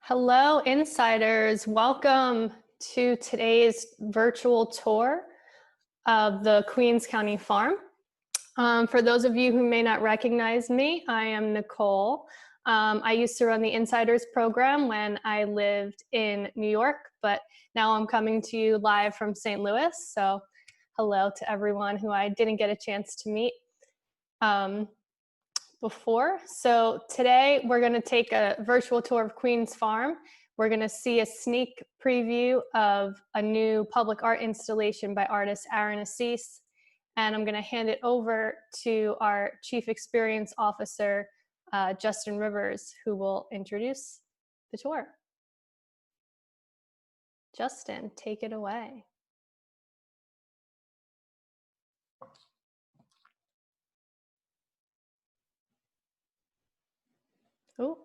Hello, insiders. Welcome to today's virtual tour of the Queens County Farm. For those of you who may not recognize me, I am Nicole. I used to run the Insiders program when I lived in New York, but now I'm coming to you live from St. Louis. So hello to everyone who I didn't get a chance to meet before. So today we're going to take a virtual tour of Queens Farm. We're going to see a sneak preview of a new public art installation by artist Asis. And I'm going to hand it over to our Chief Experience Officer, Justin Rivers, who will introduce the tour. Justin, take it away. Oh,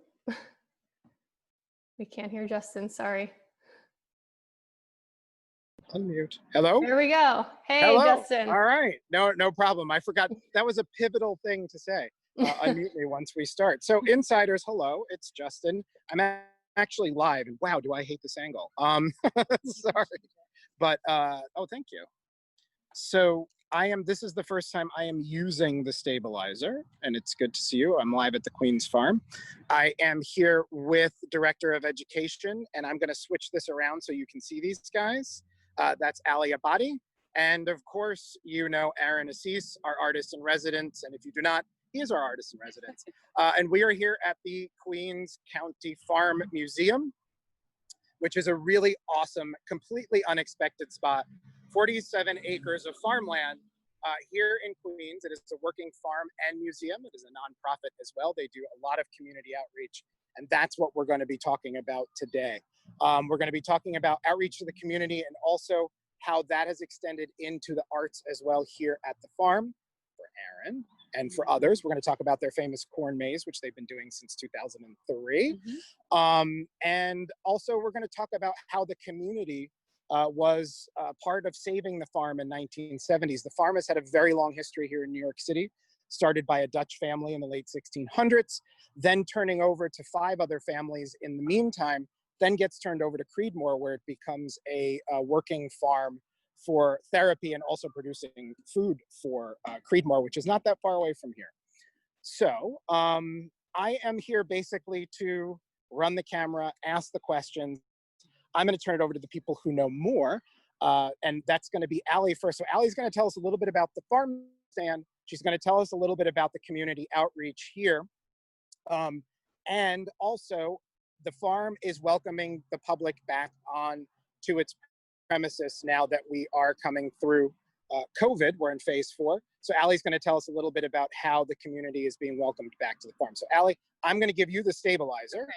we can't hear Justin, sorry. Unmute. Hello? There we go. Hey, Hello. Justin. All right. No problem. I forgot. That was a pivotal thing to say. Unmute me once we start. So insiders, hello. It's Justin. I'm actually live. And wow, do I hate this angle. Sorry. But, oh, thank you. So this is the first time I am using the stabilizer, and it's good to see you. I'm live at the Queens Farm. I am here with Director of Education, and I'm going to switch this around so you can see these guys. That's Abate. And of course, you know Asis, our artist in residence. And if you do not, he is our artist in residence. And we are here at the Queens County Farm Museum, which is a really awesome, completely unexpected spot. 47 acres of farmland here in Queens. It is a working farm and museum. It is a nonprofit as well. They do a lot of community outreach. And that's what we're going to be talking about today. We're going to be talking about outreach to the community and also how that has extended into the arts as well here at the farm for Aaron and for others. We're going to talk about their famous corn maze, which they've been doing since 2003. And also we're going to talk about how the community was part of saving the farm in 1970s. The farm has had a very long history here in New York City, started by a Dutch family in the late 1600s, then turning over to 5 other families in the meantime, then gets turned over to Creedmoor, where it becomes a working farm for therapy and also producing food for Creedmoor, which is not that far away from here. So I am here basically to run the camera, ask the questions. I'm going to turn it over to the people who know more, and that's going to be Ali first. So Ali's going to tell us a little bit about the farm stand. She's going to tell us a little bit about the community outreach here. And also, the farm is welcoming the public back on to its premises now that we are coming through COVID. We're in phase 4. So Ali's going to tell us a little bit about how the community is being welcomed back to the farm. So Ali, I'm going to give you the stabilizer. Okay.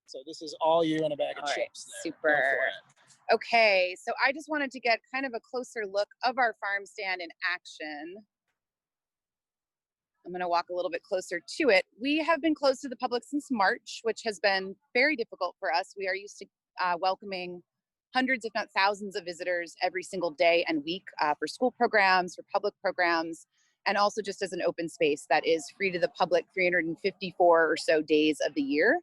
So this is all you in a bag of chips. There. Super. Okay, so I just wanted to get kind of a closer look of our farm stand in action. I'm going to walk a little bit closer to it. We have been closed to the public since March, which has been very difficult for us. We are used to welcoming hundreds, if not thousands, of visitors every single day and week for school programs, for public programs, and also just as an open space that is free to the public 354 or so days of the year.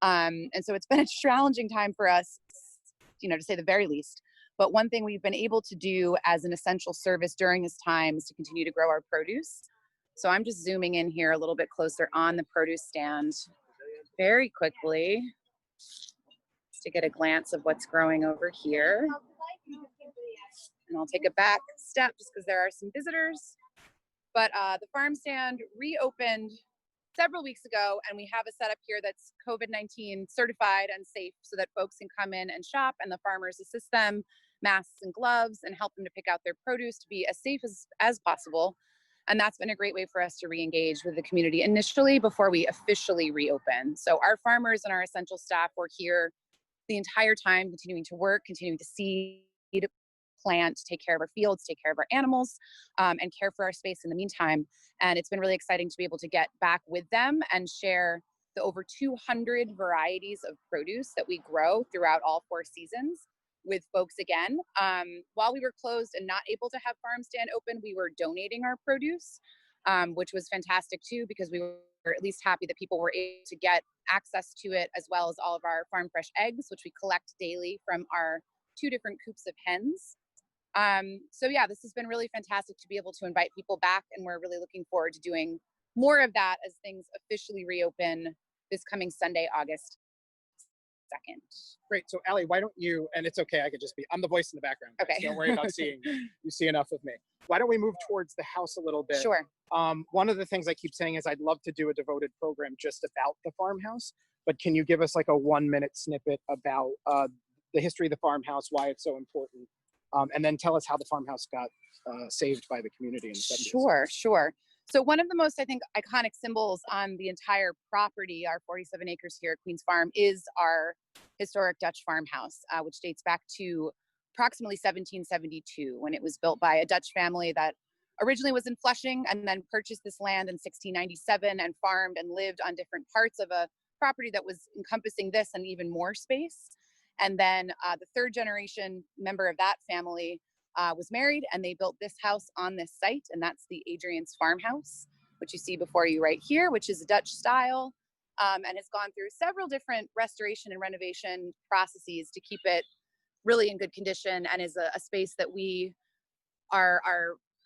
And so it's been a challenging time for us, to say the very least. But one thing we've been able to do as an essential service during this time is to continue to grow our produce. So I'm just zooming in here a little bit closer on the produce stand very quickly just to get a glance of what's growing over here. And I'll take a back step just because there are some visitors. But the farm stand reopened several weeks ago, and we have a setup here that's COVID-19 certified and safe so that folks can come in and shop and the farmers assist them, masks and gloves, and help them to pick out their produce to be as safe as possible. And that's been a great way for us to re-engage with the community initially before we officially reopen. So our farmers and our essential staff were here the entire time, continuing to work, continuing to seed, plant, take care of our fields, take care of our animals, and care for our space in the meantime. And it's been really exciting to be able to get back with them and share the over 200 varieties of produce that we grow throughout all 4 seasons with folks again. While we were closed and not able to have farm stand open, we were donating our produce. which was fantastic too, because we were at least happy that people were able to get access to it, as well as all of our farm fresh eggs, which we collect daily from our 2 different coops of hens. So yeah, this has been really fantastic to be able to invite people back, and we're really looking forward to doing more of that as things officially reopen this coming Sunday, August 2nd. Great. So Allie, why don't you, and it's okay, I could just be, I'm the voice in the background. Guys. Okay. Don't worry about seeing me. You see enough of me. Why don't we move towards the house a little bit? Sure. One of the things I keep saying is I'd love to do a devoted program just about the farmhouse, but can you give us like a 1-minute snippet about the history of the farmhouse, why it's so important, and then tell us how the farmhouse got saved by the community in the 70s. Sure. So one of the most, I think, iconic symbols on the entire property, our 47 acres here at Queens Farm, is our historic Dutch farmhouse, which dates back to approximately 1772, when it was built by a Dutch family that originally was in Flushing and then purchased this land in 1697 and farmed and lived on different parts of a property that was encompassing this and even more space. And then the 3rd generation member of that family was married, and they built this house on this site, and that's the Adrian's farmhouse, which you see before you right here, which is a Dutch style, and has gone through several different restoration and renovation processes to keep it really in good condition, and is a space that we are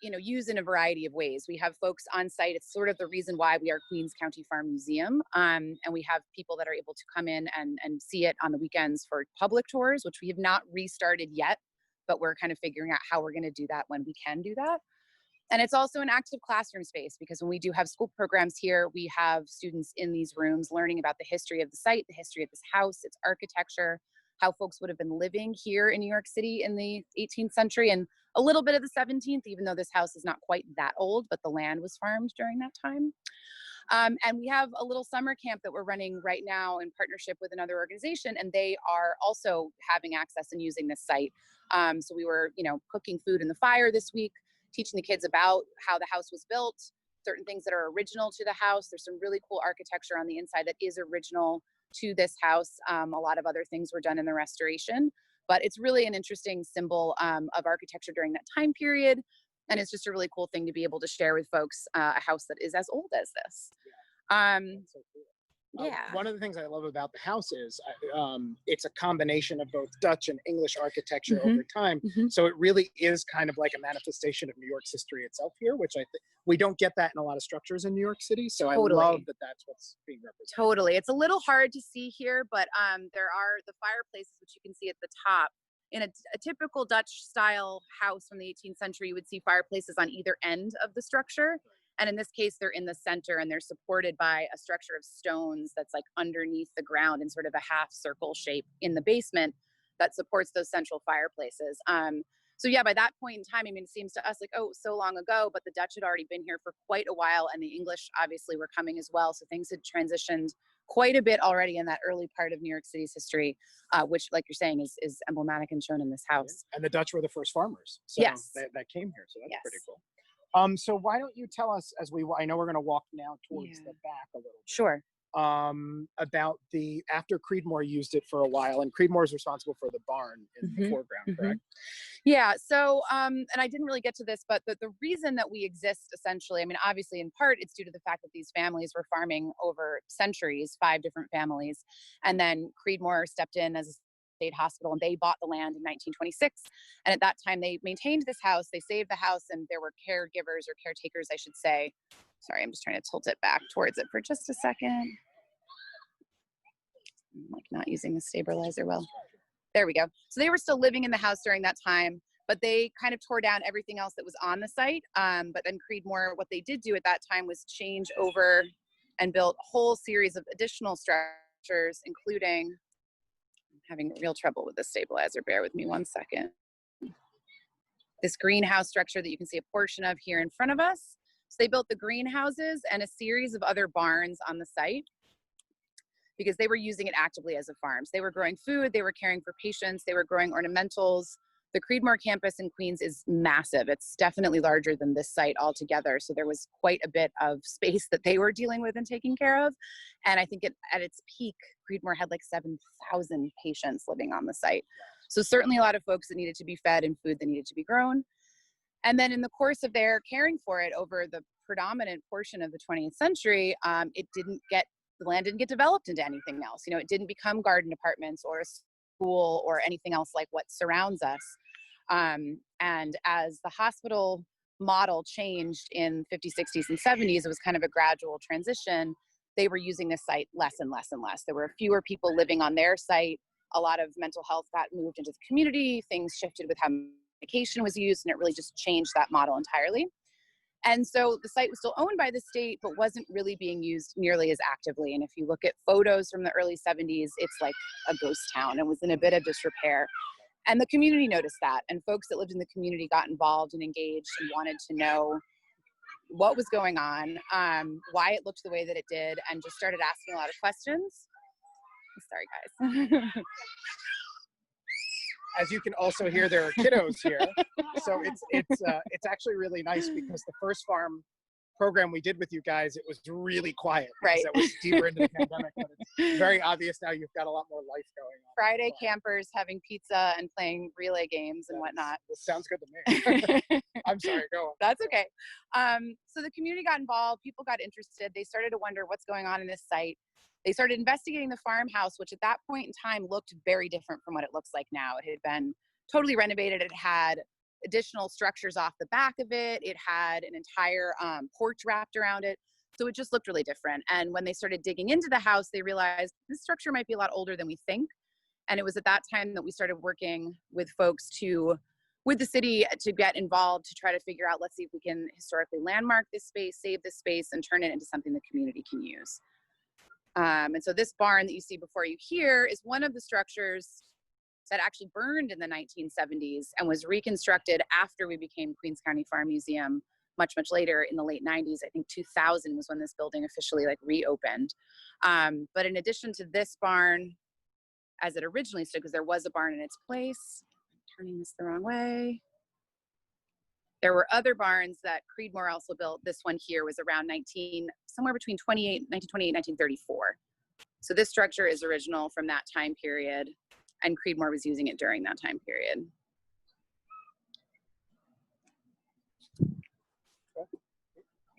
use in a variety of ways. We have folks on site. It's sort of the reason why we are Queens County Farm Museum, and we have people that are able to come in and see it on the weekends for public tours, which we have not restarted yet, but we're kind of figuring out how we're going to do that when we can do that. And it's also an active classroom space, because when we do have school programs here, we have students in these rooms learning about the history of the site, the history of this house, its architecture, how folks would have been living here in New York City in the 18th century and a little bit of the 17th, even though this house is not quite that old, but the land was farmed during that time. And we have a little summer camp that we're running right now in partnership with another organization, and they are also having access and using this site. So we were, cooking food in the fire this week, teaching the kids about how the house was built, certain things that are original to the house. There's some really cool architecture on the inside that is original to this house. A lot of other things were done in the restoration, but it's really an interesting symbol of architecture during that time period. And it's just a really cool thing to be able to share with folks a house that is as old as this. That's so cool. Yeah. One of the things I love about the house is it's a combination of both Dutch and English architecture over time. So it really is kind of like a manifestation of New York's history itself here, which I think we don't get that in a lot of structures in New York City. So Totally. I love that that's what's being represented. Totally. It's a little hard to see here, but there are the fireplaces, which you can see at the top. In a typical Dutch style house from the 18th century, you would see fireplaces on either end of the structure. And in this case, they're in the center, and they're supported by a structure of stones that's like underneath the ground in sort of a half circle shape in the basement that supports those central fireplaces. So yeah, by that point in time, I mean, it seems to us like, oh, so long ago, but the Dutch had already been here for quite a while, and the English obviously were coming as well. So things had transitioned quite a bit already in that early part of New York City's history, which, like you're saying, is emblematic and shown in this house. And the Dutch were the first farmers. So Yes. that came here. So that's Yes. pretty cool. So why don't you tell us, I know we're going to walk now towards the back a little bit. Sure. About after Creedmoor used it for a while, and Creedmoor is responsible for the barn in the foreground, correct? Yeah. So, and I didn't really get to this, but the reason that we exist, essentially, I mean, obviously in part, it's due to the fact that these families were farming over centuries, 5 different families. And then Creedmoor stepped in as a state hospital, and they bought the land in 1926. And at that time, they maintained this house, they saved the house, and there were caregivers or caretakers, I should say. Sorry, I'm just trying to tilt it back towards it for just a second. I'm like not using the stabilizer well. There we go. So they were still living in the house during that time, but they kind of tore down everything else that was on the site. But then Creedmoor, what they did do at that time was change over and built a whole series of additional structures, including, I'm having real trouble with the stabilizer. Bear with me one second. This greenhouse structure that you can see a portion of here in front of us. So they built the greenhouses and a series of other barns on the site because they were using it actively as a farm. So they were growing food, they were caring for patients, they were growing ornamentals. The Creedmoor campus in Queens is massive. It's definitely larger than this site altogether. So there was quite a bit of space that they were dealing with and taking care of. And I think at its peak, Creedmoor had like 7,000 patients living on the site. So certainly a lot of folks that needed to be fed and food that needed to be grown. And then in the course of their caring for it over the predominant portion of the 20th century, the land didn't get developed into anything else. You know, it didn't become garden apartments or a school or anything else like what surrounds us. And as the hospital model changed in 50s, 60s, and 70s, it was kind of a gradual transition. They were using this site less and less and less. There were fewer people living on their site. A lot of mental health got moved into the community. Things shifted with how medication was used, and it really just changed that model entirely. And so the site was still owned by the state, but wasn't really being used nearly as actively. And if you look at photos from the early 70s, it's like a ghost town. It was in a bit of disrepair. And the community noticed that. And folks that lived in the community got involved and engaged and wanted to know what was going on, why it looked the way that it did, and just started asking a lot of questions. Sorry, guys. As you can also hear, there are kiddos here. So it's actually really nice because the first farm program we did with you guys, it was really quiet. Right. That was deeper into the pandemic, but it's very obvious now you've got a lot more life going on. Friday campers having pizza and playing relay games and whatnot. It sounds good to me. I'm sorry, go on. That's okay. So the community got involved, people got interested. They started to wonder what's going on in this site. They started investigating the farmhouse, which at that point in time looked very different from what it looks like now. It had been totally renovated. It had additional structures off the back of it. It had an entire porch wrapped around it. So it just looked really different. And when they started digging into the house, they realized this structure might be a lot older than we think. And it was at that time that we started working with folks with the city to get involved to try to figure out, let's see if we can historically landmark this space, save this space, and turn it into something the community can use. And so this barn that you see before you here is one of the structures that actually burned in the 1970s and was reconstructed after we became Queens County Farm Museum much, much later in the late 90s. I think 2000 was when this building officially reopened. But in addition to this barn, as it originally stood, because there was a barn in its place, I'm turning this the wrong way. There were other barns that Creedmoor also built. This one here was around somewhere between 1928 and 1934. So this structure is original from that time period, and Creedmoor was using it during that time period.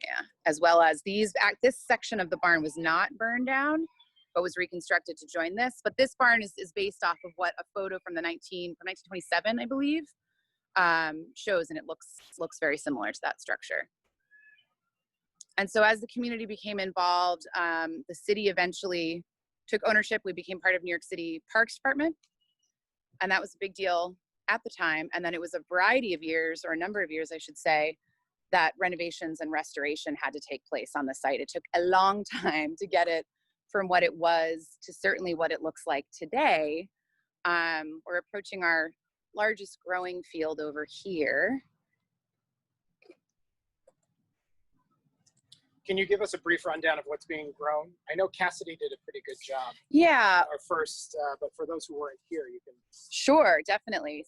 Yeah, as well as this section of the barn was not burned down, but was reconstructed to join this. But this barn is based off of what a photo from 1927, I believe, shows, and it looks very similar to that structure. And so as the community became involved, the city eventually took ownership. We became part of New York City Parks Department, and that was a big deal at the time. And then it was a variety of years, or a number of years, I should say, that renovations and restoration had to take place on the site. It took a long time to get it from what it was to certainly what it looks like today. We're approaching our largest growing field over here. Can you give us a brief rundown of what's being grown? I know Cassidy did a pretty good job. Yeah. Our first, but for those who weren't here, you can. Sure, definitely.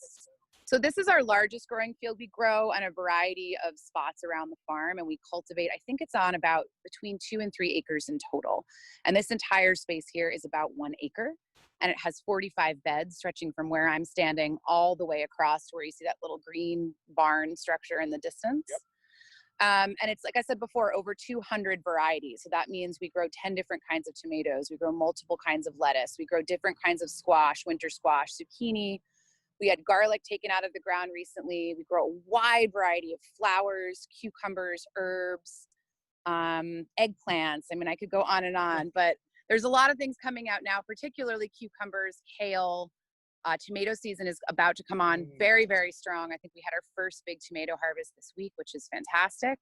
So this is our largest growing field. We grow on a variety of spots around the farm, and we cultivate, I think it's on about between 2 and 3 acres in total. And this entire space here is about 1 acre, and it has 45 beds stretching from where I'm standing all the way across to where you see that little green barn structure in the distance. Yep. And it's, like I said before, over 200 varieties. So that means we grow 10 different kinds of tomatoes. We grow multiple kinds of lettuce. We grow different kinds of squash, winter squash, zucchini. We had garlic taken out of the ground recently. We grow a wide variety of flowers, cucumbers, herbs, eggplants. I mean, I could go on and on, but there's a lot of things coming out now, particularly cucumbers, kale. Tomato season is about to come on very, very strong. I think we had our first big tomato harvest this week, which is fantastic.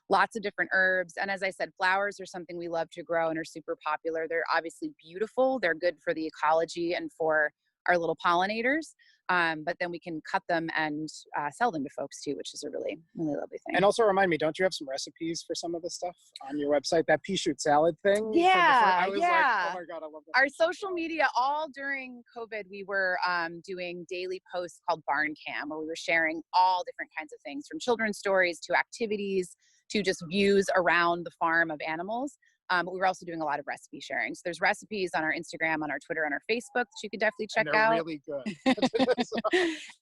Lots of different herbs. And as I said, flowers are something we love to grow and are super popular. They're obviously beautiful. They're good for the ecology and for our little pollinators. But then we can cut them and sell them to folks too, which is a really, really lovely thing. And also remind me, don't you have some recipes for some of this stuff on your website? That pea shoot salad thing? Yeah, I was like, oh my God, I love that. Our social media, all during COVID, we were doing daily posts called Barn Cam, where we were sharing all different kinds of things, from children's stories to activities to just views around the farm of animals. But we were also doing a lot of recipe sharing. So there's recipes on our Instagram, on our Twitter, on our Facebook that you could definitely check And they're out. really good.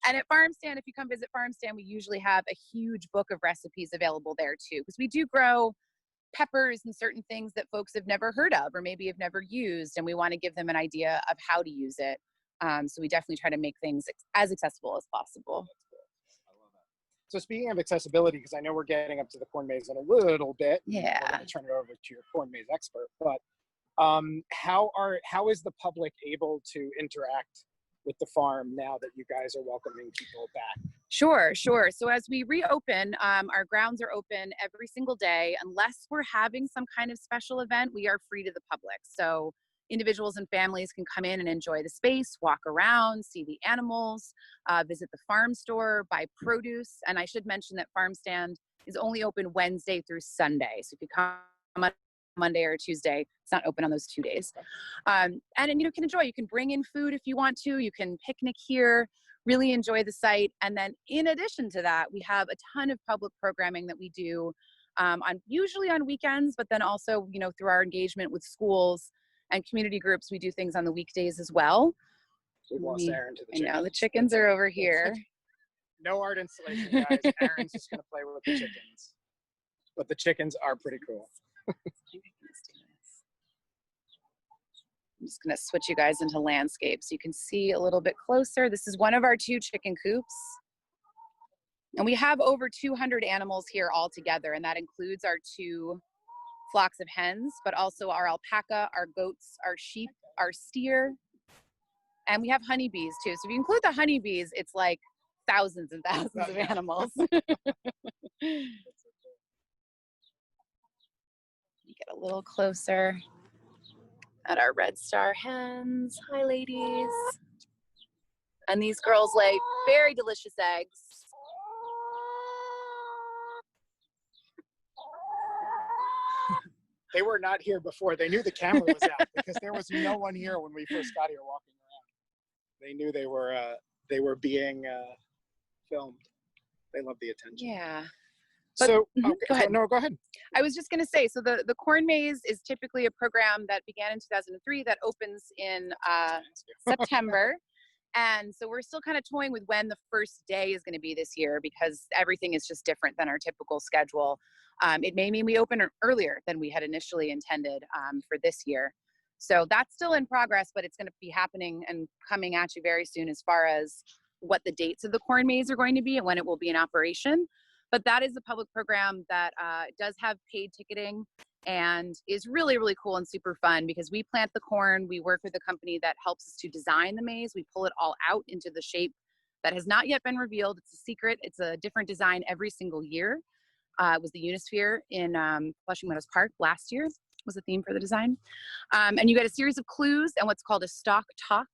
And at Farm Stand, if you come visit Farm Stand, we usually have a huge book of recipes available there too, because we do grow peppers and certain things that folks have never heard of or maybe have never used, and we want to give them an idea of how to use it. So we definitely try to make things as accessible as possible. So speaking of accessibility, because I know we're getting up to the corn maze in a little bit. Yeah. We're going to turn it over to your corn maze expert. But how is the public able to interact with the farm now that you guys are welcoming people back? Sure. So as we reopen, our grounds are open every single day. Unless we're having some kind of special event, we are free to the public. So individuals and families can come in and enjoy the space, walk around, see the animals, visit the farm store, buy produce. And I should mention that Farm Stand is only open Wednesday through Sunday. So if you come on Monday or Tuesday, it's not open on those 2 days. And you can enjoy. You can bring in food if you want to. You can picnic here, really enjoy the site. And then in addition to that, we have a ton of public programming that we do usually on weekends, but then also, through our engagement with schools and community groups, we do things on the weekdays as well. We've lost Aaron to the I chickens. know, the chickens are over here. No art installation, guys. Aaron's just going to play with the chickens. But the chickens are pretty cool. I'm just going to switch you guys into landscape so you can see a little bit closer. This is one of our 2 chicken coops. And we have over 200 animals here all together, and that includes our 2 flocks of hens, but also our alpaca, our goats, our sheep, our steer, and we have honeybees too. So if you include the honeybees, it's like thousands and thousands of animals. Get a little closer at our red star hens. Hi, ladies. And these girls lay very delicious eggs. They were not here before. They knew the camera was out because there was no one here when we first got here walking around. They knew they were being filmed. They love the attention. Yeah. But, so okay, go ahead. No, go ahead. I was just going to say, so the Corn Maze is typically a program that began in 2003 that opens in September. And so we're still kind of toying with when the first day is going to be this year because everything is just different than our typical schedule. It may mean we open earlier than we had initially intended for this year. So that's still in progress, but it's going to be happening and coming at you very soon as far as what the dates of the Corn Maze are going to be and when it will be in operation. But that is a public program that does have paid ticketing and is really, really cool and super fun because we plant the corn. We work with a company that helps us to design the maze. We pull it all out into the shape that has not yet been revealed. It's a secret. It's a different design every single year. It was the Unisphere in Flushing Meadows Park last year was the theme for the design. And you get a series of clues and what's called a stock talk,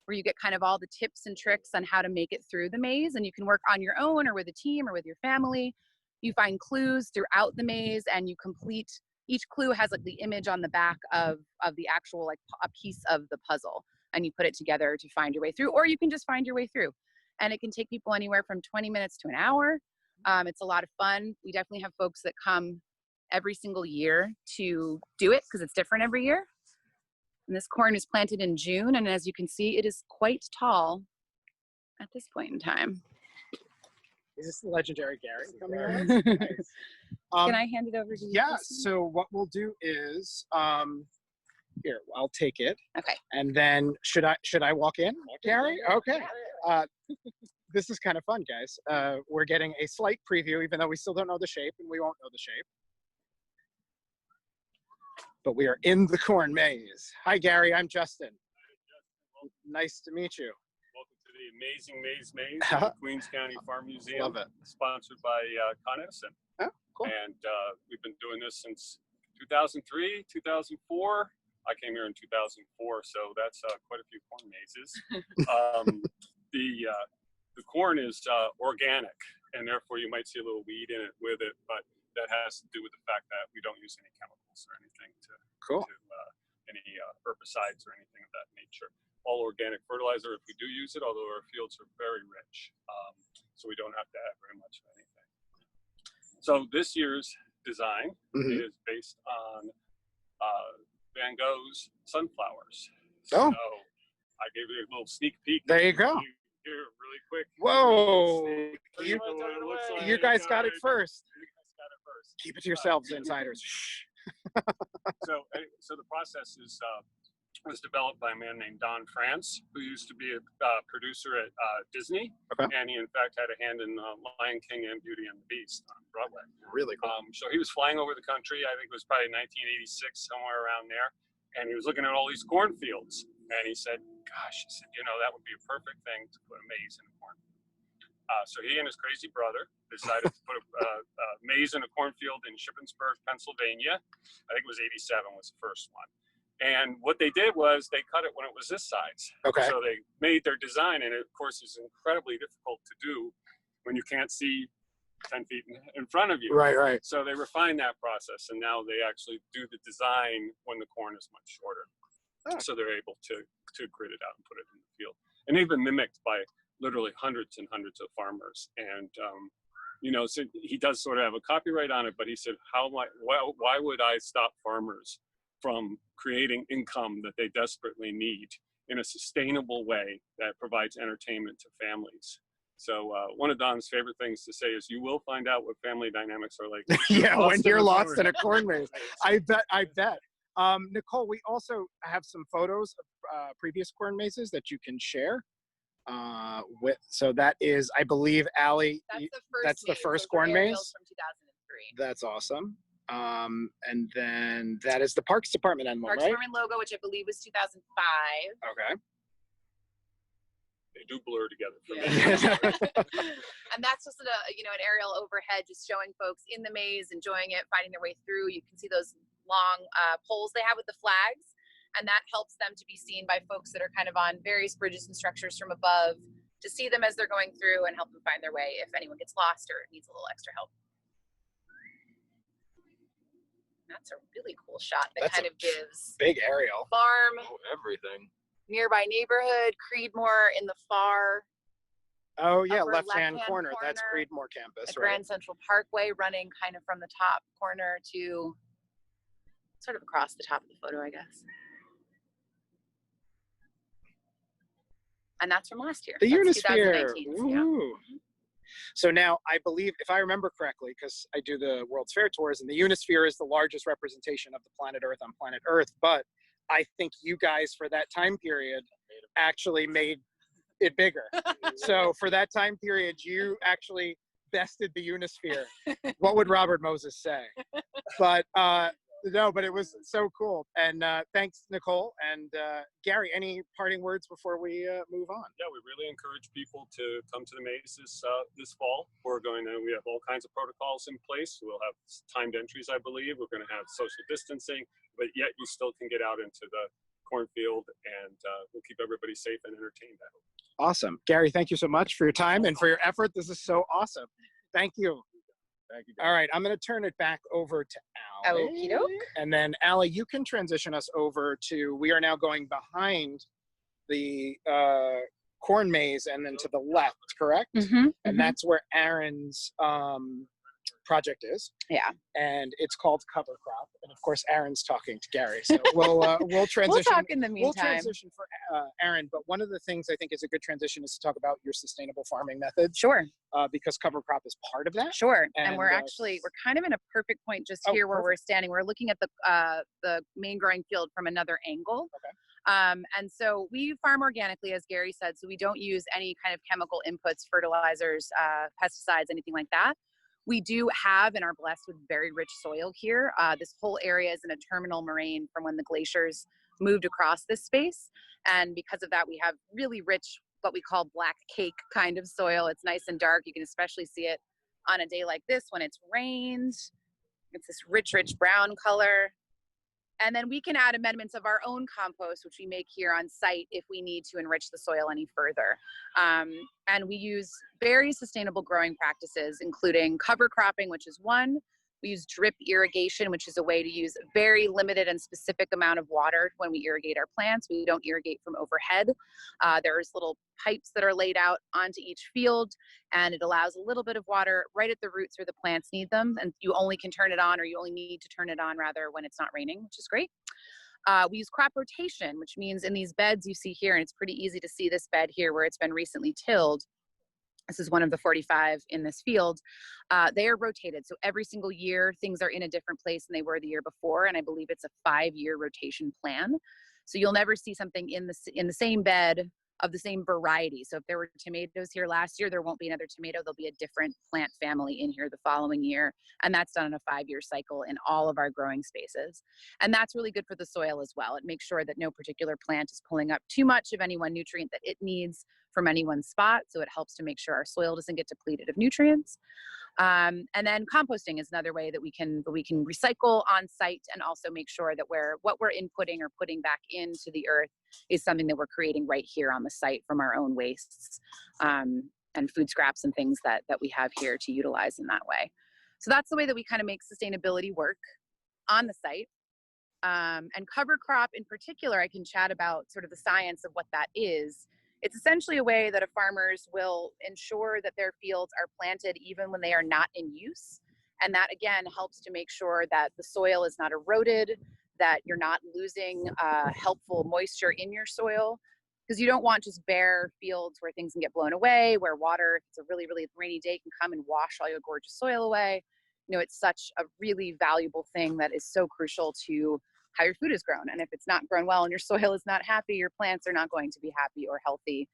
where you get kind of all the tips and tricks on how to make it through the maze. And you can work on your own or with a team or with your family. You find clues throughout the maze and you complete, each clue has like the image on the back of the actual like a piece of the puzzle. And you put it together to find your way through, or you can just find your way through. And it can take people anywhere from 20 minutes to an hour. It's a lot of fun. We definitely have folks that come every single year to do it because it's different every year. And this corn is planted in June, and as you can see, it is quite tall at this point in time. Is this the legendary Gary coming Yeah. on? Nice. Can I hand it over to you? Yeah, so what we'll do is, here, I'll take it. Okay. And then, should I walk in, Gary? Okay. This is kind of fun, guys. We're getting a slight preview, even though we still don't know the shape, and we won't know the shape. But we are in the corn maze. Hi, Gary. I'm Justin. Nice to meet you. Welcome to the Amazing Maze at the Queens County Farm Museum. Love it. Sponsored by Con Edison. Oh, cool. And we've been doing this since 2003, 2004. I came here in 2004, so that's quite a few corn mazes. The corn is organic, and therefore you might see a little weed in it with it, but that has to do with the fact that we don't use any chemicals or anything to any herbicides or anything of that nature. All organic fertilizer if we do use it, although our fields are very rich, so we don't have to add very much of anything. So this year's design is based on Van Gogh's sunflowers. Oh. So I gave you a little sneak peek. There you go. Here, really quick. Whoa. You You guys got it first. You guys got it first. Keep it to yourselves, insiders. So the process was developed by a man named Don France, who used to be a producer at Disney, and he in fact had a hand in Lion King and Beauty and the Beast on Broadway. Really cool. So he was flying over the country. I think it was probably 1986, somewhere around there, and he was looking at all these cornfields, and he said, "Gosh," he said, that would be a perfect thing to put a maize in a cornfield." So he and his crazy brother decided to put a maize in a cornfield in Shippensburg, Pennsylvania. I think it was 87 was the first one. And what they did was they cut it when it was this size. Okay. So they made their design, and it, of course, is incredibly difficult to do when you can't see 10 feet in front of you. Right. So they refined that process, and now they actually do the design when the corn is much shorter. Oh. So they're able to grid it out and put it in the field. And they've been mimicked by literally hundreds and hundreds of farmers. And so he does sort of have a copyright on it, but he said, why would I stop farmers from creating income that they desperately need in a sustainable way that provides entertainment to families? So one of Don's favorite things to say is, you will find out what family dynamics are like. When you're lost in a corn maze. I bet. Nicole, we also have some photos of previous corn mazes that you can share. So that is, I believe, Allie, that's the first corn maze from 2003. That's awesome. And then that is the Parks Department emblem, Parks right? Department logo, which I believe was 2005. Okay. They do blur together for me. And that's just an aerial overhead, just showing folks in the maze, enjoying it, finding their way through. You can see those long poles they have with the flags, and that helps them to be seen by folks that are kind of on various bridges and structures from above, to see them as they're going through and help them find their way if anyone gets lost or needs a little extra help. That's a really cool shot that kind of gives big aerial farm, everything, nearby neighborhood, Creedmoor in the far left-hand corner. That's Creedmoor campus, the right? Grand Central Parkway running kind of from the top corner to sort of across the top of the photo, I guess. And that's from last year. The That's Unisphere. 2019, yeah. So now I believe, if I remember correctly, because I do the World's Fair tours, and the Unisphere is the largest representation of the planet Earth on planet Earth, but I think you guys for that time period actually made it bigger. So for that time period, you actually bested the Unisphere. What would Robert Moses say? But but it was so cool. And thanks, Nicole. And Gary, any parting words before we move on? Yeah, we really encourage people to come to the maze this fall. We have all kinds of protocols in place. We'll have timed entries, I believe. We're going to have social distancing, but yet you still can get out into the cornfield, and we'll keep everybody safe and entertained, I hope. Awesome. Gary, thank you so much for your time and for your effort. This is so awesome. Thank you. Thank you. All right, I'm going to turn it back over to Allie. Okie doke. And then, Allie, you can transition us over to, we are now going behind the corn maze and then to the left, correct? And that's where Aaron's project is. Yeah. And it's called Cover Crop. And of course, Aaron's talking to Gary. So we'll transition. We'll talk in the meantime. We'll transition for Aaron. But one of the things I think is a good transition is to talk about your sustainable farming methods. Sure. Because Cover Crop is part of that. Sure. And we're And, we're kind of in a perfect point just here where we're standing. We're looking at the main growing field from another angle. Okay. And so we farm organically, as Gary said, so we don't use any kind of chemical inputs, fertilizers, pesticides, anything like that. We do have and are blessed with very rich soil here. This whole area is in a terminal moraine from when the glaciers moved across this space. And because of that, we have really rich, what we call black cake kind of soil. It's nice and dark. You can especially see it on a day like this when it's rained. It's this rich, rich brown color. And then we can add amendments of our own compost, which we make here on site if we need to enrich the soil any further. And we use very sustainable growing practices, including cover cropping, which is one. We use drip irrigation, which is a way to use a very limited and specific amount of water when we irrigate our plants. We don't irrigate from overhead. There's little pipes that are laid out onto each field, and it allows a little bit of water right at the roots where the plants need them. And you only can turn it on, or you only need to turn it on rather when it's not raining, which is great. We use crop rotation, which means in these beds you see here, and it's pretty easy to see this bed here where it's been recently tilled. This is one of the 45 in this field. They are rotated. So every single year, things are in a different place than they were the year before. And I believe it's a 5-year rotation plan. So you'll never see something in the same bed of the same variety. So if there were tomatoes here last year, there won't be another tomato. There'll be a different plant family in here the following year. And that's done in a 5-year cycle in all of our growing spaces. And that's really good for the soil as well. It makes sure that no particular plant is pulling up too much of any one nutrient that it needs from any one spot. So it helps to make sure our soil doesn't get depleted of nutrients. And then composting is another way that we can recycle on site, and also make sure that what we're inputting or putting back into the earth is something that we're creating right here on the site from our own wastes and food scraps and things that we have here to utilize in that way. So that's the way that we kind of make sustainability work on the site. And cover crop in particular, I can chat about sort of the science of what that is. It's essentially a way that farmers will ensure that their fields are planted even when they are not in use. And that, again, helps to make sure that the soil is not eroded, that you're not losing helpful moisture in your soil, because you don't want just bare fields where things can get blown away, where water, if it's a really, really rainy day, can come and wash all your gorgeous soil away. You know, it's such a really valuable thing that is so crucial to how your food is grown. And if it's not grown well and your soil is not happy, your plants are not going to be happy or healthy.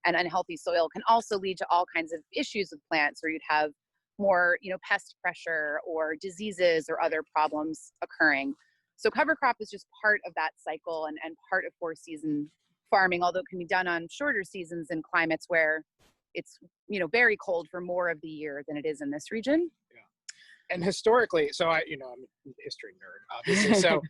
And unhealthy soil can also lead to all kinds of issues with plants, where you'd have more, pest pressure or diseases or other problems occurring. So cover crop is just part of that cycle and part of 4-season farming, although it can be done on shorter seasons in climates where it's, very cold for more of the year than it is in this region. And historically, so I'm a history nerd, obviously. So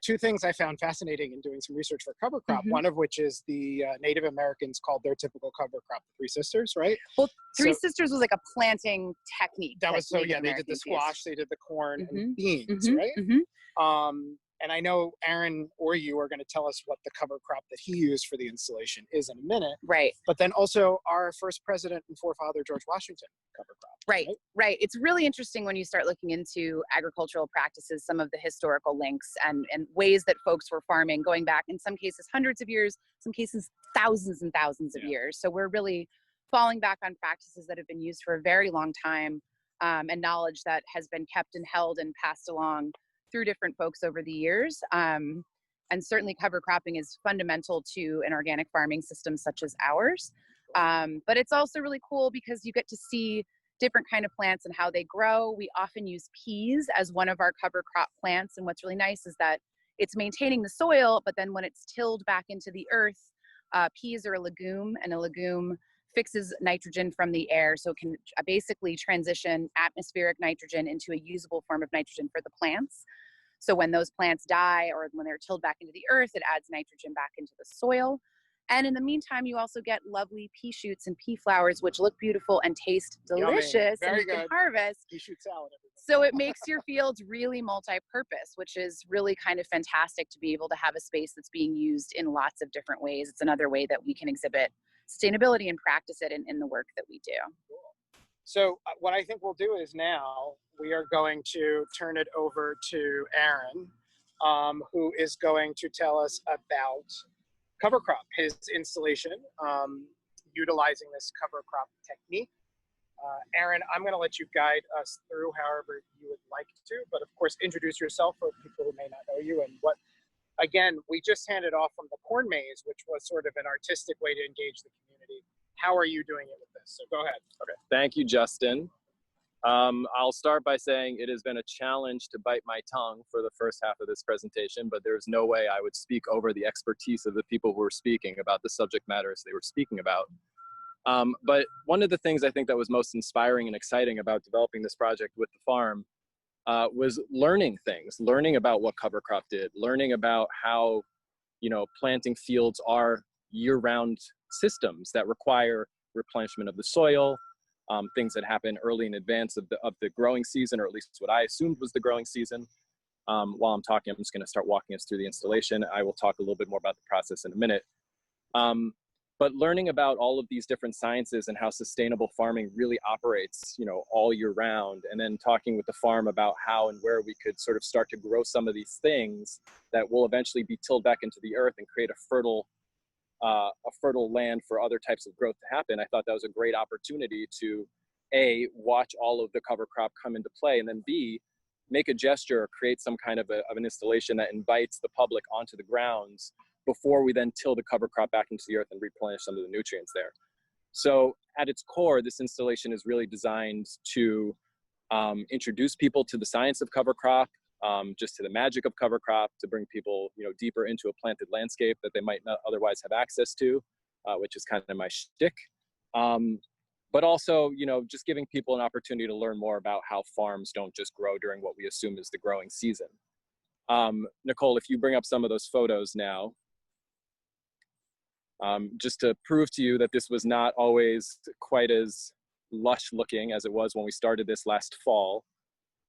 2 things I found fascinating in doing some research for cover crop, one of which is the Native Americans called their typical cover crop the Three Sisters, right? Well, Three Sisters was like a planting technique. That was, they did the squash, they did the corn and beans, right? And I know Aaron or you are going to tell us what the cover crop that he used for the installation is in a minute. Right. But then also our first president and forefather, George Washington, cover crop. Right. It's really interesting when you start looking into agricultural practices, some of the historical links and ways that folks were farming going back, in some cases, hundreds of years, some cases, thousands and thousands of years. So we're really falling back on practices that have been used for a very long time, and knowledge that has been kept and held and passed along through different folks over the years. And certainly cover cropping is fundamental to an organic farming system such as ours. But it's also really cool because you get to see different kind of plants and how they grow. We often use peas as one of our cover crop plants. And what's really nice is that it's maintaining the soil, but then when it's tilled back into the earth, peas are a legume, and a legume fixes nitrogen from the air. So it can basically transition atmospheric nitrogen into a usable form of nitrogen for the plants. So when those plants die or when they're tilled back into the earth, it adds nitrogen back into the soil. And in the meantime, you also get lovely pea shoots and pea flowers, which look beautiful and taste delicious. Very and you good. can harvest. Pea shoot salad, everybody. So it makes your fields really multi-purpose, which is really kind of fantastic to be able to have a space that's being used in lots of different ways. It's another way that we can exhibit sustainability and practice it in the work that we do. Cool. So what I think we'll do is now we are going to turn it over to Aaron, who is going to tell us about cover crop, his installation, utilizing this cover crop technique. Aaron, I'm going to let you guide us through however you would like to, but of course, introduce yourself for people who may not know you, and what, again, we just handed off from the corn maze, which was sort of an artistic way to engage the community. How are you doing it with this? So go ahead. Okay. Thank you, Justin. I'll start by saying it has been a challenge to bite my tongue for the first half of this presentation, but there's no way I would speak over the expertise of the people who were speaking about the subject matters they were speaking about. But one of the things I think that was most inspiring and exciting about developing this project with the farm was learning things, learning about what cover crop did, learning about how, planting fields are year-round systems that require replenishment of the soil, things that happen early in advance of the growing season, or at least what I assumed was the growing season. While I'm talking, I'm just going to start walking us through the installation. I will talk a little bit more about the process in a minute. But learning about all of these different sciences and how sustainable farming really operates, all year round, and then talking with the farm about how and where we could sort of start to grow some of these things that will eventually be tilled back into the earth and create a fertile land for other types of growth to happen. I thought that was a great opportunity to A, watch all of the cover crop come into play, and then B, make a gesture or create some kind of an installation that invites the public onto the grounds before we then till the cover crop back into the earth and replenish some of the nutrients there. So at its core, this installation is really designed to introduce people to the science of cover crop, just to the magic of cover crop, to bring people, deeper into a planted landscape that they might not otherwise have access to, which is kind of my shtick. But also, just giving people an opportunity to learn more about how farms don't just grow during what we assume is the growing season. Nicole, if you bring up some of those photos now, just to prove to you that this was not always quite as lush looking as it was when we started this last fall.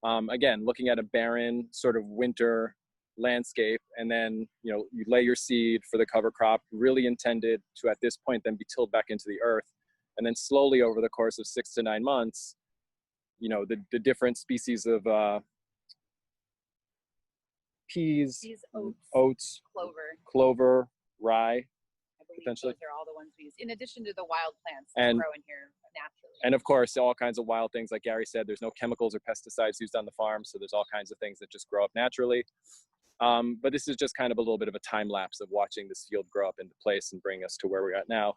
Again, looking at a barren sort of winter landscape, and then, you lay your seed for the cover crop, really intended to at this point then be tilled back into the earth. And then slowly over the course of 6 to 9 months, the different species of peas, oats, clover, rye, potentially. Those are all the ones we use, in addition to the wild plants that grow in here naturally. And of course, all kinds of wild things, like Gary said, there's no chemicals or pesticides used on the farm, so there's all kinds of things that just grow up naturally. But this is just kind of a little bit of a time lapse of watching this field grow up into place and bring us to where we're at now.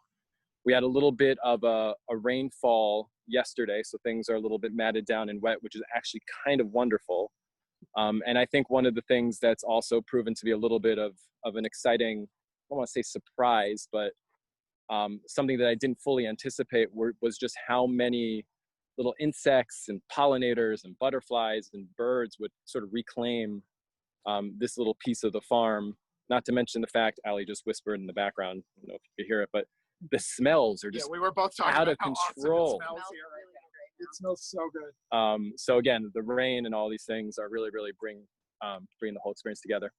We had a little bit of a rainfall yesterday, so things are a little bit matted down and wet, which is actually kind of wonderful. And I think one of the things that's also proven to be a little bit of an exciting, I don't want to say surprise, but something that I didn't fully anticipate was just how many little insects and pollinators and butterflies and birds would sort of reclaim this little piece of the farm. Not to mention the fact, Allie just whispered in the background, I don't know if you could hear it, but the smells are just we were both talking out about of how control. awesome it smells here right now. It smells so good. So again, the rain and all these things are really bring the whole experience together.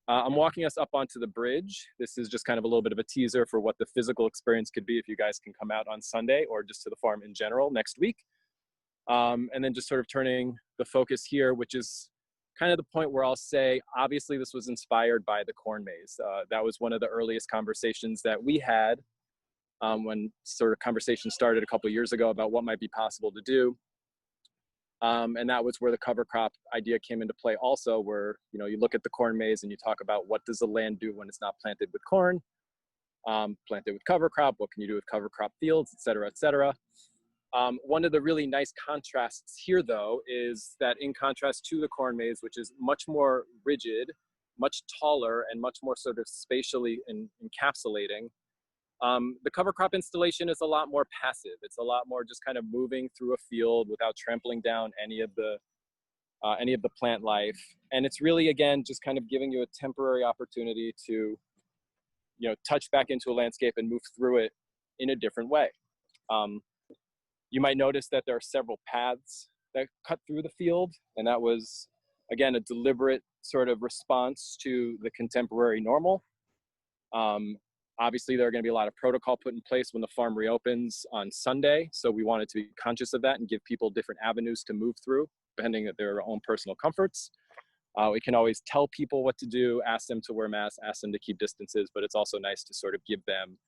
I'm walking us up onto the bridge. This is just kind of a little bit of a teaser for what the physical experience could be if you guys can come out on Sunday, or just to the farm in general next week. And then just sort of turning the focus here, which is kind of the point where I'll say, obviously this was inspired by the corn maze. That was one of the earliest conversations that we had when sort of conversation started a couple of years ago about what might be possible to do. And that was where the cover crop idea came into play also, where, you look at the corn maze and you talk about what does the land do when it's not planted with corn, planted with cover crop, what can you do with cover crop fields, et cetera, et cetera. One of the really nice contrasts here, though, is that in contrast to the corn maze, which is much more rigid, much taller, and much more sort of spatially encapsulating, the cover crop installation is a lot more passive. It's a lot more just kind of moving through a field without trampling down any of the plant life. And it's really, again, just kind of giving you a temporary opportunity to, touch back into a landscape and move through it in a different way. You might notice that there are several paths that cut through the field. And that was, again, a deliberate sort of response to the contemporary normal. Obviously, there are going to be a lot of protocol put in place when the farm reopens on Sunday. So we wanted to be conscious of that and give people different avenues to move through, depending on their own personal comforts. We can always tell people what to do, ask them to wear masks, ask them to keep distances, but it's also nice to sort of give them,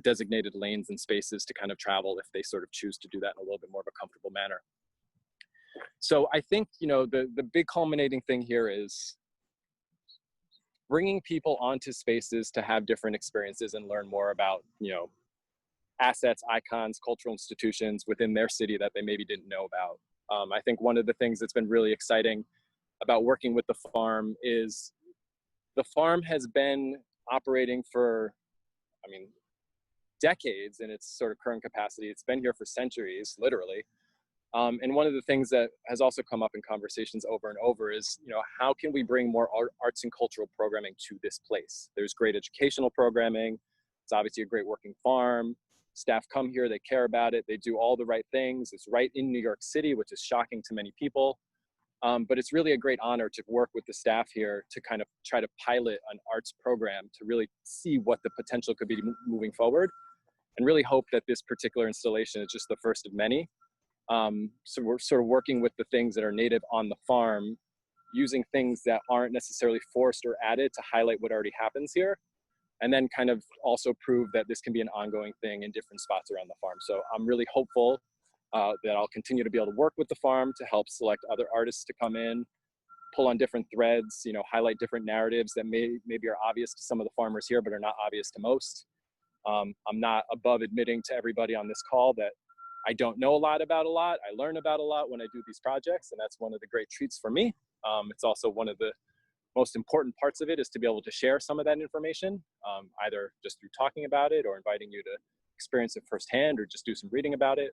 designated lanes and spaces to kind of travel if they sort of choose to do that in a little bit more of a comfortable manner. So I think, the big culminating thing here is bringing people onto spaces to have different experiences and learn more about, assets, icons, cultural institutions within their city that they maybe didn't know about. I think one of the things that's been really exciting about working with the farm is the farm has been operating for, decades in its sort of current capacity. It's been here for centuries, literally. And one of the things that has also come up in conversations over and over is, how can we bring more arts and cultural programming to this place? There's great educational programming. It's obviously a great working farm. Staff come here, they care about it, they do all the right things. It's right in New York City, which is shocking to many people. But it's really a great honor to work with the staff here to kind of try to pilot an arts program to really see what the potential could be moving forward, and really hope that this particular installation is just the first of many. So we're sort of working with the things that are native on the farm, using things that aren't necessarily forced or added to highlight what already happens here, and then kind of also prove that this can be an ongoing thing in different spots around the farm. So I'm really hopeful that I'll continue to be able to work with the farm to help select other artists to come in, pull on different threads, you know, highlight different narratives that maybe are obvious to some of the farmers here, but are not obvious to most. I'm not above admitting to everybody on this call that I don't know a lot about a lot. I learn about a lot when I do these projects, and that's one of the great treats for me. It's also one of the most important parts of it is to be able to share some of that information, either just through talking about it or inviting you to experience it firsthand or just do some reading about it.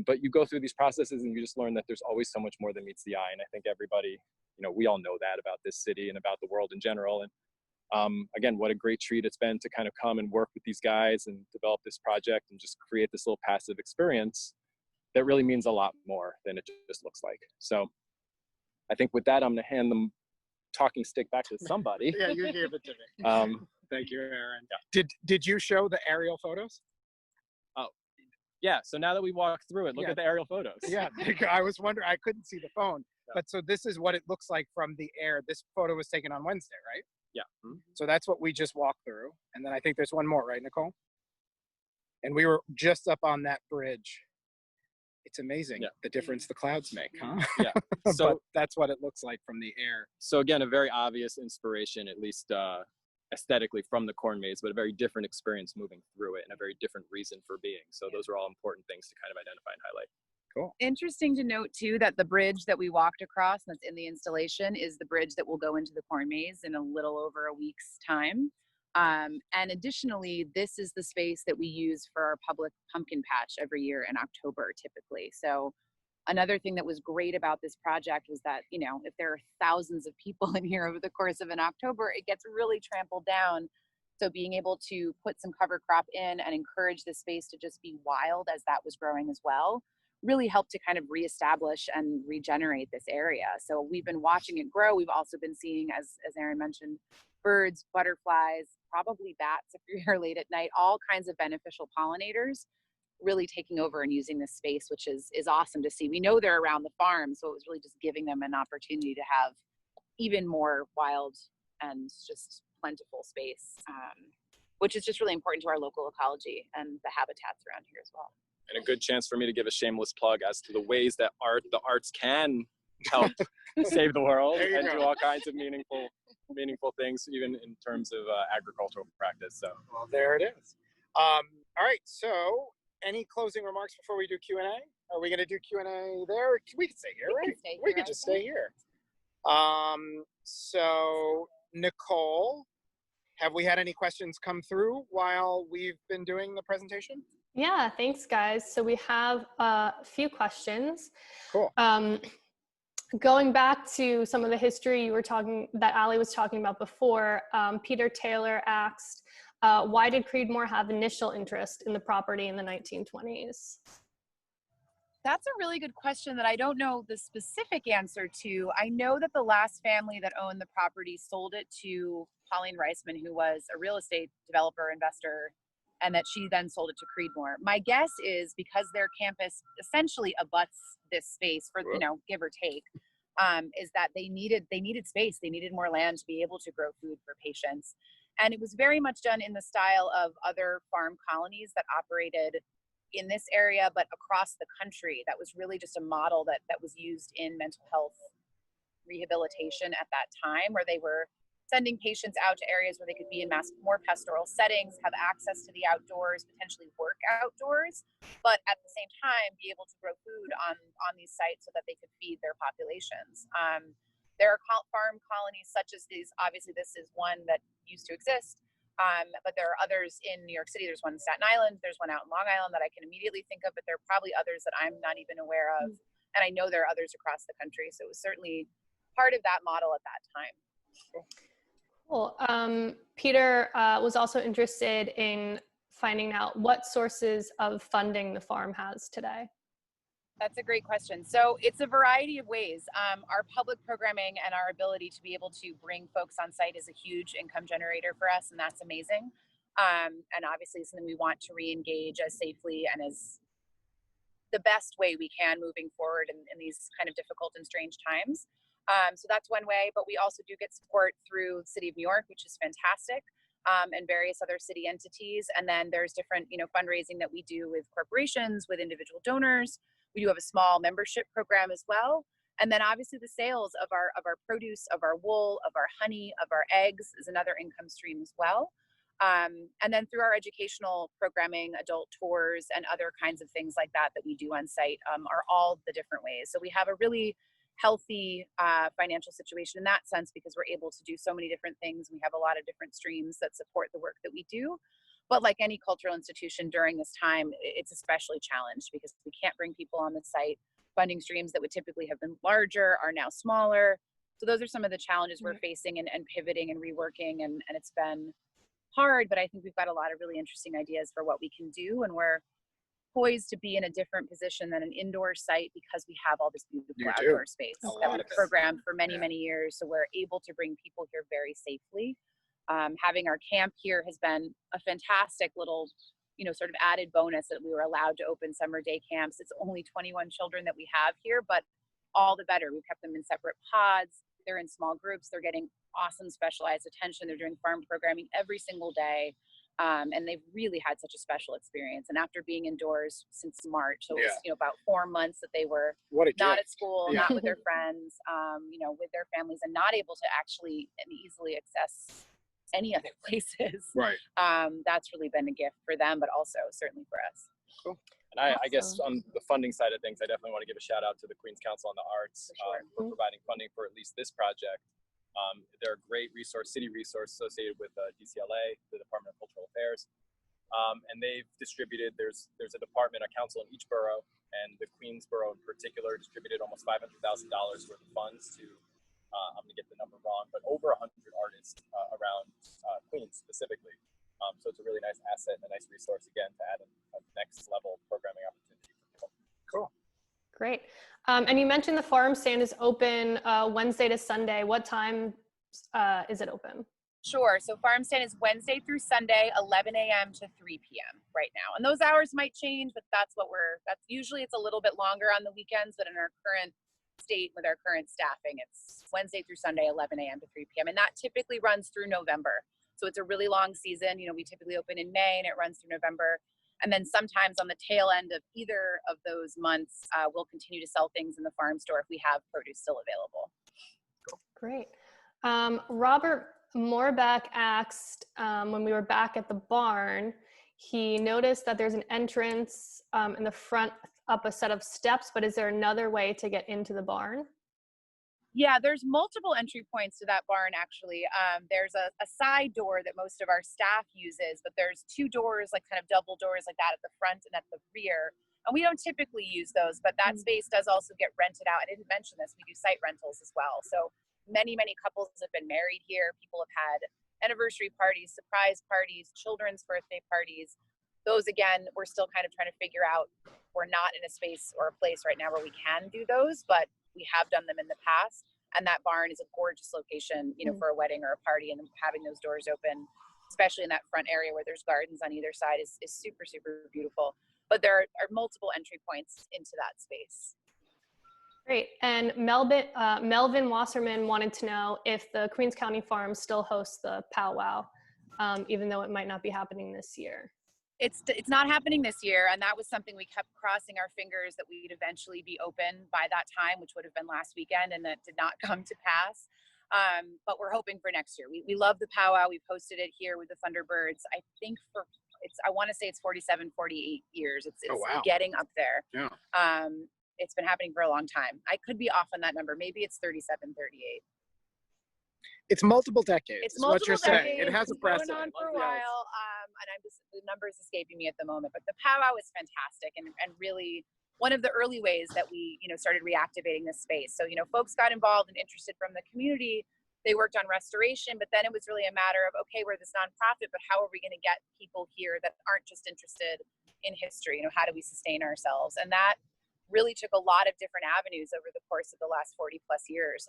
But you go through these processes and you just learn that there's always so much more than meets the eye. And I think everybody, you know, we all know that about this city and about the world in general. And again, what a great treat it's been to kind of come and work with these guys and develop this project and just create this little passive experience that really means a lot more than it just looks like. So I think with that, I'm going to hand the talking stick back to somebody. Yeah, you gave it to me. Thank you, Aaron. Yeah. Did you show the aerial photos? Yeah, so now that we walk through it, look at the aerial photos. Yeah, I was wondering, I couldn't see the phone. Yeah. But so this is what it looks like from the air. This photo was taken on Wednesday, right? Yeah. Mm-hmm. So that's what we just walked through. And then I think there's one more, right, Nicole? And we were just up on that bridge. It's amazing the difference the clouds make, huh? Yeah. So but that's what it looks like from the air. So again, a very obvious inspiration, at least aesthetically, from the corn maze, but a very different experience moving through it and a very different reason for being. So those are all important things to kind of identify and highlight. Cool. Interesting to note too that the bridge that we walked across that's in the installation is the bridge that will go into the corn maze in a little over a week's time. And additionally, this is the space that we use for our public pumpkin patch every year in October, typically. So another thing that was great about this project was that, you know, if there are thousands of people in here over the course of an October, it gets really trampled down. So being able to put some cover crop in and encourage the space to just be wild as that was growing as well, really helped to kind of reestablish and regenerate this area. So we've been watching it grow. We've also been seeing, as Aaron mentioned, birds, butterflies, probably bats if you're here late at night, all kinds of beneficial pollinators really taking over and using this space, which is awesome to see. We know they're around the farm, so it was really just giving them an opportunity to have even more wild and just plentiful space, which is just really important to our local ecology and the habitats around here as well. And a good chance for me to give a shameless plug as to the ways that the arts can help save the world and do all kinds of meaningful things, even in terms of agricultural practice. So, well, there it is. All right. So, any closing remarks before we do Q&A? Are we going to do Q&A there? We can stay here, right? We could just stay here. So, Nicole, have we had any questions come through while we've been doing the presentation? Yeah, thanks, guys. So we have a few questions. Cool. Going back to some of the history that Ali was talking about before, Peter Taylor asked, why did Creedmoor have initial interest in the property in the 1920s? That's a really good question that I don't know the specific answer to. I know that the last family that owned the property sold it to Pauline Reisman, who was a real estate developer, investor, and that she then sold it to Creedmoor. My guess is because their campus essentially abuts this space for, you know, give or take, is that they needed space. They needed more land to be able to grow food for patients. And it was very much done in the style of other farm colonies that operated in this area, but across the country. That was really just a model that was used in mental health rehabilitation at that time, where they were sending patients out to areas where they could be in more pastoral settings, have access to the outdoors, potentially work outdoors, but at the same time be able to grow food on these sites so that they could feed their populations. There are farm colonies such as these. Obviously, this is one that used to exist, but there are others in New York City. There's one in Staten Island. There's one out in Long Island that I can immediately think of, but there are probably others that I'm not even aware of. And I know there are others across the country. So it was certainly part of that model at that time. Cool. Peter was also interested in finding out what sources of funding the farm has today. That's a great question. So it's a variety of ways. Our public programming and our ability to be able to bring folks on site is a huge income generator for us, and that's amazing. And obviously something we want to re-engage as safely and as the best way we can moving forward in these kind of difficult and strange times. So that's one way, but we also do get support through the City of New York, which is fantastic, and various other city entities. And then there's different, fundraising that we do with corporations, with individual donors. We do have a small membership program as well. And then obviously the sales of our produce, of our wool, of our honey, of our eggs is another income stream as well. And then through our educational programming, adult tours, and other kinds of things like that we do on site are all the different ways. So we have a really healthy financial situation in that sense, because we're able to do so many different things. We have a lot of different streams that support the work that we do. But like any cultural institution during this time, it's especially challenged because we can't bring people on the site. Funding streams that would typically have been larger are now smaller. So those are some of the challenges we're facing and pivoting and reworking. And it's been hard, but I think we've got a lot of really interesting ideas for what we can do. And we're poised to be in a different position than an indoor site because we have all this beautiful outdoor space that we've programmed for many, many years. So we're able to bring people here very safely. Having our camp here has been a fantastic little, sort of added bonus that we were allowed to open summer day camps. It's only 21 children that we have here, but all the better. We've kept them in separate pods. They're in small groups. They're getting awesome specialized attention. They're doing farm programming every single day. And they've really had such a special experience. And after being indoors since March, so it was, about 4 months that they were not at school, not with their friends, with their families, and not able to actually and easily access any other places. Right. That's really been a gift for them, but also certainly for us. Cool. And I guess on the funding side of things, I definitely want to give a shout out to the Queens Council on the Arts for providing funding for at least this project. They're a great city resource associated with DCLA, the Department of Cultural Affairs. And they've distributed, there's a department, a council in each borough, and the Queens borough in particular distributed almost $500,000 worth of funds to, I'm going to get the number wrong, but over 100 artists around Queens specifically. So it's a really nice asset and a nice resource, again, to add a next level programming opportunity for people. Cool. Great. And you mentioned the farm stand is open Wednesday to Sunday. What time is it open? Sure. So farm stand is Wednesday through Sunday, 11 a.m. to 3 p.m. right now. And those hours might change, but that's usually it's a little bit longer on the weekends, but in our current state with our current staffing, it's Wednesday through Sunday, 11 a.m. to 3 p.m. And that typically runs through November. So it's a really long season. We typically open in May and it runs through November. And then sometimes on the tail end of either of those months, we'll continue to sell things in the farm store if we have produce still available. Cool. Great. Robert Moorbeck asked, when we were back at the barn, he noticed that there's an entrance in the front up a set of steps, but is there another way to get into the barn? Yeah, there's multiple entry points to that barn, actually. There's a side door that most of our staff uses, but there's two doors, like kind of double doors like that at the front and at the rear. And we don't typically use those, but that space does also get rented out. I didn't mention this, we do site rentals as well. So many, many couples have been married here. People have had anniversary parties, surprise parties, children's birthday parties. Those, again, we're still kind of trying to figure out. We're not in a space or a place right now where we can do those, but we have done them in the past. And that barn is a gorgeous location, for a wedding or a party, and having those doors open, especially in that front area where there's gardens on either side is super, super beautiful. But there are multiple entry points into that space. Great. And Melvin Wasserman wanted to know if the Queens County Farm still hosts the powwow, even though it might not be happening this year. It's not happening this year, and that was something we kept crossing our fingers that we'd eventually be open by that time, which would have been last weekend, and that did not come to pass. But we're hoping for next year. We love the powwow. We've hosted it here with the Thunderbirds. I think I want to say it's 47, 48 years. It's getting up there. Yeah. It's been happening for a long time. I could be off on that number. Maybe it's 37, 38. It's multiple decades. It's multiple what you're decades. saying. It has a precedent. It's been going on for a while. And the number is escaping me at the moment. But the powwow is fantastic and really one of the early ways that we, started reactivating this space. So, folks got involved and interested from the community. They worked on restoration, but then it was really a matter of, okay, we're this nonprofit, but how are we going to get people here that aren't just interested in history? How do we sustain ourselves? And that really took a lot of different avenues over the course of the last 40 plus years,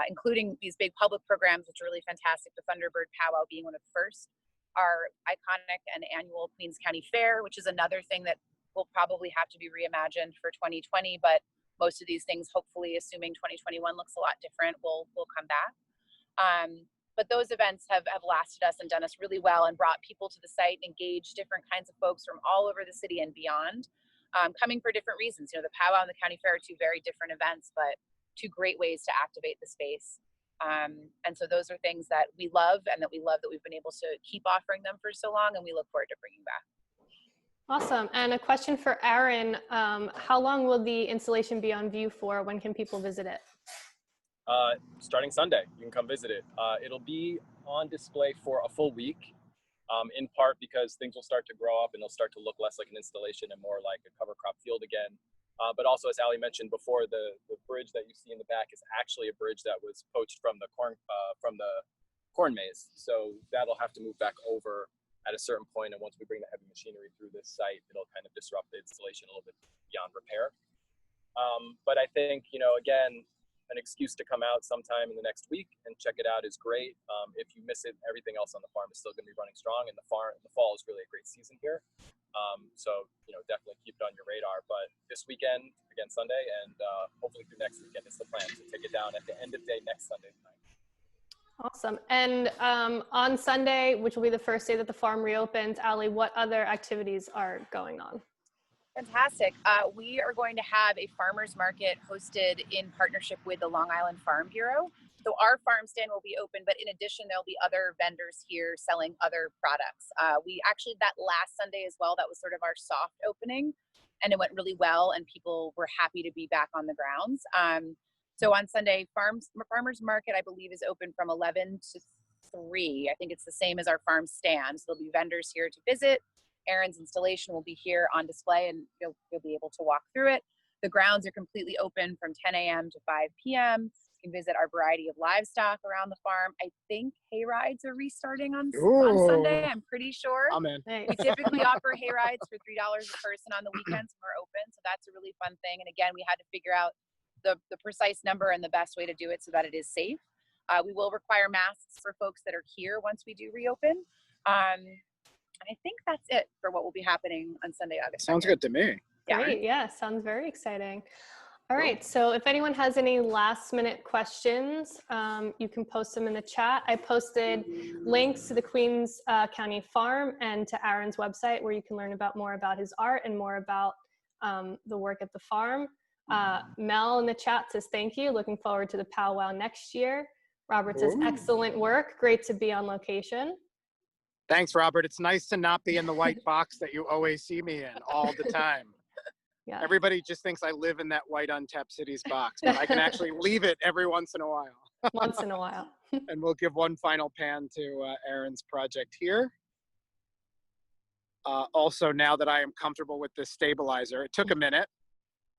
including these big public programs, which are really fantastic. The Thunderbird Powwow being one of the first, our iconic and annual Queens County Fair, which is another thing that will probably have to be reimagined for 2020, but most of these things, hopefully, assuming 2021 looks a lot different, will come back. But those events have lasted us and done us really well and brought people to the site and engaged different kinds of folks from all over the city and beyond, coming for different reasons. The powwow and the county fair are two very different events, but two great ways to activate the space. And so those are things that we love and that we've been able to keep offering them for so long, and we look forward to bringing back. Awesome. And a question for Aaron. How long will the installation be on view for? When can people visit it? Starting Sunday, you can come visit it. It'll be on display for a full week, in part because things will start to grow up and they'll start to look less like an installation and more like a cover crop field again. But also, as Ali mentioned before, the bridge that you see in the back is actually a bridge that was poached from the corn maze. So that'll have to move back over at a certain point, and once we bring the heavy machinery through this site, it'll kind of disrupt the installation a little bit beyond repair. But I think, again, an excuse to come out sometime in the next week and check it out is great. If you miss it, everything else on the farm is still going to be running strong, and the fall is really a great season here. So definitely keep it on your radar. But this weekend, again Sunday, and hopefully through next weekend is the plan to take it down at the end of day next Sunday night. Awesome. And on Sunday, which will be the first day that the farm reopens, Ali, what other activities are going on? Fantastic. We are going to have a farmers market hosted in partnership with the Long Island Farm Bureau. So our farm stand will be open, but in addition, there'll be other vendors here selling other products. We actually, that last Sunday as well, that was sort of our soft opening, and it went really well, and people were happy to be back on the grounds. So on Sunday, farmers market, I believe, is open from 11 to 3. I think it's the same as our farm stand. So there'll be vendors here to visit. Aaron's installation will be here on display, and you'll be able to walk through it. The grounds are completely open from 10 a.m. to 5 p.m. You can visit our variety of livestock around the farm. I think hay rides are restarting on Sunday. I'm pretty sure. Amen. We typically offer hay rides for $3 a person on the weekends when we're open. So that's a really fun thing. And again, we had to figure out the precise number and the best way to do it so that it is safe. We will require masks for folks that are here once we do reopen. I think that's it for what will be happening on Sunday, August 2nd. Sounds good to me. Yeah. Great. Yeah, sounds very exciting. All right. So if anyone has any last minute questions, you can post them in the chat. I posted links to the Queens County Farm and to Aaron's website where you can learn more about his art and more about the work at the farm. Mel in the chat says, thank you. Looking forward to the powwow next year. Robert says, excellent work. Great to be on location. Thanks, Robert. It's nice to not be in the white box that you always see me in all the time. Yeah. Everybody just thinks I live in that white Untapped Cities box, but I can actually leave it every once in a while. Once in a while. And we'll give one final pan to Aaron's project here. Also, now that I am comfortable with this stabilizer, it took a minute.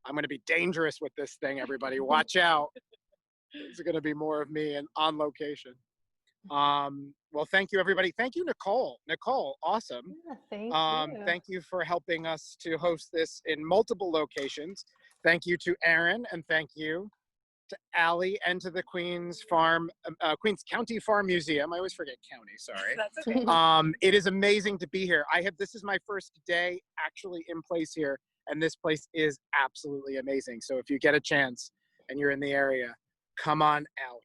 I'm going to be dangerous with this thing, everybody. Watch out. There's going to be more of me on location. Well, thank you, everybody. Thank you, Nicole. Nicole, awesome. Yeah, thank you. Thank you for helping us to host this in multiple locations. Thank you to Aaron, and thank you to Ali and to the Queens County Farm Museum. I always forget county, sorry. That's okay. It is amazing to be here. This is my first day actually in place here, and this place is absolutely amazing. So if you get a chance and you're in the area, come on out.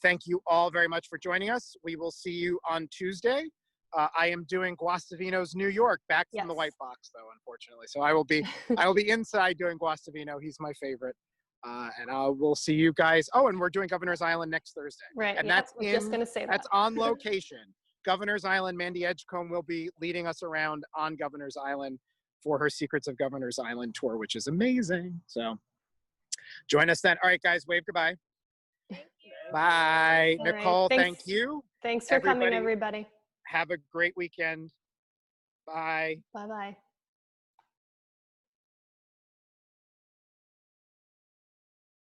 Thank you all very much for joining us. We will see you on Tuesday. I am doing Guastavino's New York, back from the white box though, unfortunately. So I will be inside doing Guastavino. He's my favorite. And we'll see you guys. Oh, and we're doing Governor's Island next Thursday. Right. And I was just going to say that. That's on location. Governor's Island, Mandy Edgecombe will be leading us around on Governor's Island for her Secrets of Governor's Island tour, which is amazing. So join us then. All right, guys, wave goodbye. Thank you. Bye. All Nicole, right. thank you. Thanks for coming, everybody. Have a great weekend. Bye. Bye-bye.